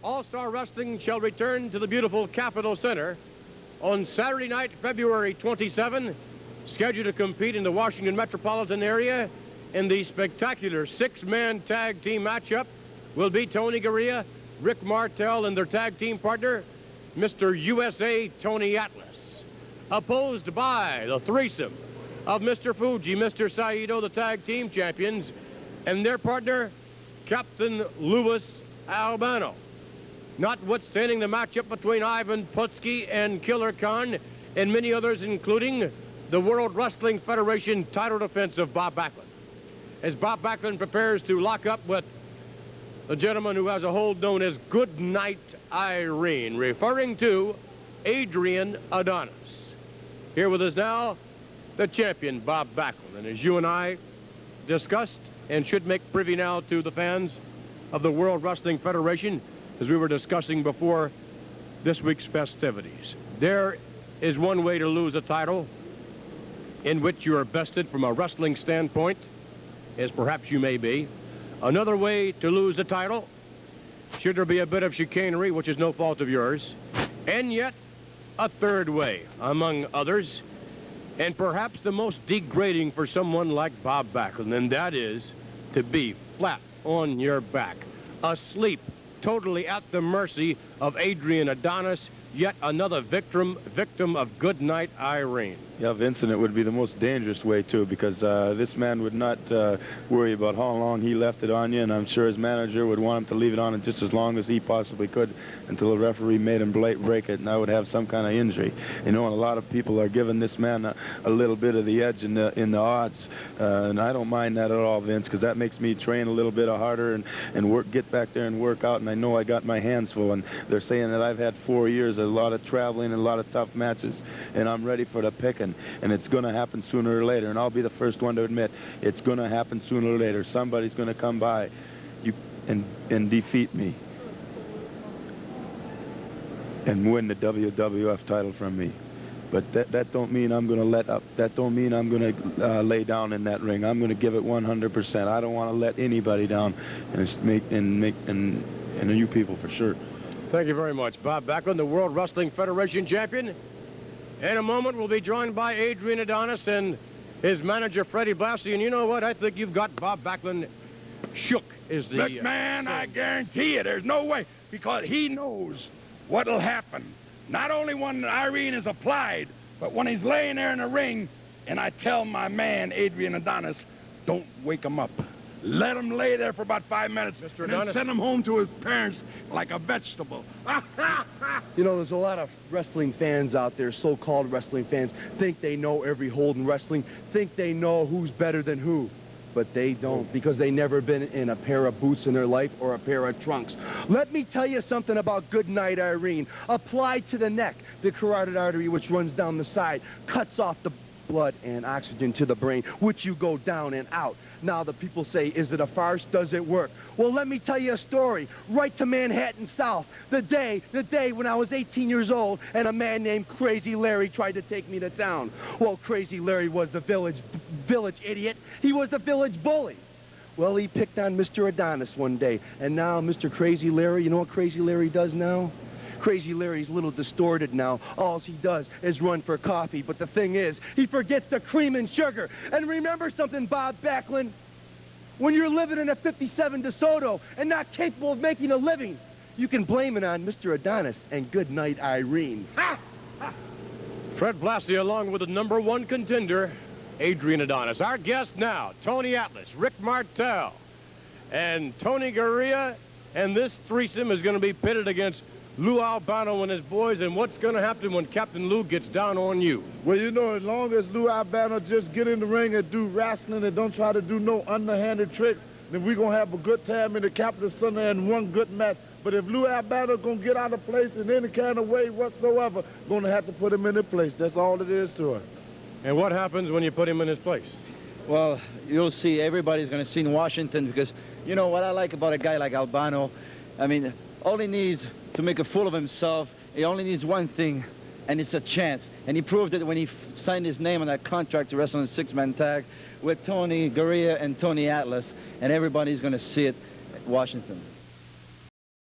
All-Star Wrestling shall return to the beautiful Capitol Center on Saturday night, February 27, scheduled to compete in the Washington metropolitan area in the spectacular six-man tag team matchup will be Tony Garea, Rick Martel, and their tag team partner, Mr. USA Tony Atlas, opposed by the threesome of Mr. Fuji, Mr. Saito, the tag team champions, and their partner, Captain Louis Albano. Notwithstanding the matchup between Ivan Putski and Killer Khan and many others, including the World Wrestling Federation title defense of Bob Backlund. As Bob Backlund prepares to lock up with the gentleman who has a hold known as Goodnight Irene, referring to Adrian Adonis. Here with us now, the champion, Bob Backlund. And as you and I discussed, and should make privy now to the fans of the World Wrestling Federation, as we were discussing before this week's festivities, there is one way to lose a title in which you are bested from a wrestling standpoint, as perhaps you may be. Another way to lose a title, should there be a bit of chicanery, which is no fault of yours, and yet a third way, among others, and perhaps the most degrading for someone like Bob Backlund, and that is to be flat on your back, asleep, totally at the mercy of Adrian Adonis, yet another victim of Goodnight Irene. Yeah, Vincent, it would be the most dangerous way, too, because this man would not worry about how long he left it on you, and I'm sure his manager would want him to leave it on it just as long as he possibly could until the referee made him break it, and I would have some kind of injury. You know, and a lot of people are giving this man a little bit of the edge in the odds, and I don't mind that at all, Vince, because that makes me train a little bit harder and get back there and work out, and I know I got my hands full, and they're saying that I've had 4 years, a lot of traveling and a lot of tough matches, and I'm ready for the picking. And it's going to happen sooner or later, and I'll be the first one to admit it's going to happen sooner or later. Somebody's going to come by and defeat me and win the WWF title from me. But that don't mean I'm going to let up. That don't mean I'm going to lay down in that ring. I'm going to give it 100%. I don't want to let anybody down, and you people for sure. Thank you very much, Bob Backlund, the World Wrestling Federation champion. In a moment, we'll be joined by Adrian Adonis and his manager, Freddie Blassie. And you know what? I think you've got Bob Backlund shook, is the... But, man, I guarantee you, there's no way, because he knows what'll happen. Not only when Irene is applied, but when he's laying there in the ring, and I tell my man, Adrian Adonis, don't wake him up. Let him lay there for about 5 minutes, Mr. and Adonis, then send him home to his parents like a vegetable. You know, there's a lot of wrestling fans out there, so-called wrestling fans, think they know every hold in wrestling, think they know who's better than who. But they don't, because they never been in a pair of boots in their life or a pair of trunks. Let me tell you something about Goodnight Irene. Applied to the neck, the carotid artery which runs down the side, cuts off the blood and oxygen to the brain, which you go down and out. Now the people say, is it a farce? Does it work? Well, let me tell you a story. Right to Manhattan South, the day when I was 18 years old and a man named Crazy Larry tried to take me to town. Well, Crazy Larry was the village idiot. He was the village bully. Well, he picked on Mr. Adonis one day, and now Mr. Crazy Larry, you know what Crazy Larry does now? Crazy Larry's a little distorted now. All he does is run for coffee. But the thing is, he forgets the cream and sugar. And remember something, Bob Backlund. When you're living in a 57 DeSoto and not capable of making a living, you can blame it on Mr. Adonis and Goodnight Irene. Ha! Ha! Fred Blassie, along with the #1 contender, Adrian Adonis. Our guest now, Tony Atlas, Rick Martel, and Tony Garea. And this threesome is going to be pitted against Lou Albano and his boys, and what's going to happen when Captain Lou gets down on you? Well, you know, as long as Lou Albano just get in the ring and do wrestling and don't try to do no underhanded tricks, then we're going to have a good time in the Capitol Center and one good match. But if Lou Albano going to get out of place in any kind of way whatsoever, going to have to put him in his place. That's all it is to it. And what happens when you put him in his place? Well, you'll see. Everybody's going to see in Washington, because you know what I like about a guy like Albano? I mean, all he needs to make a fool of himself, he only needs one thing, and it's a chance. And he proved it when he signed his name on that contract to wrestle in a six-man tag with Tony Garea and Tony Atlas, and everybody's going to see it at Washington.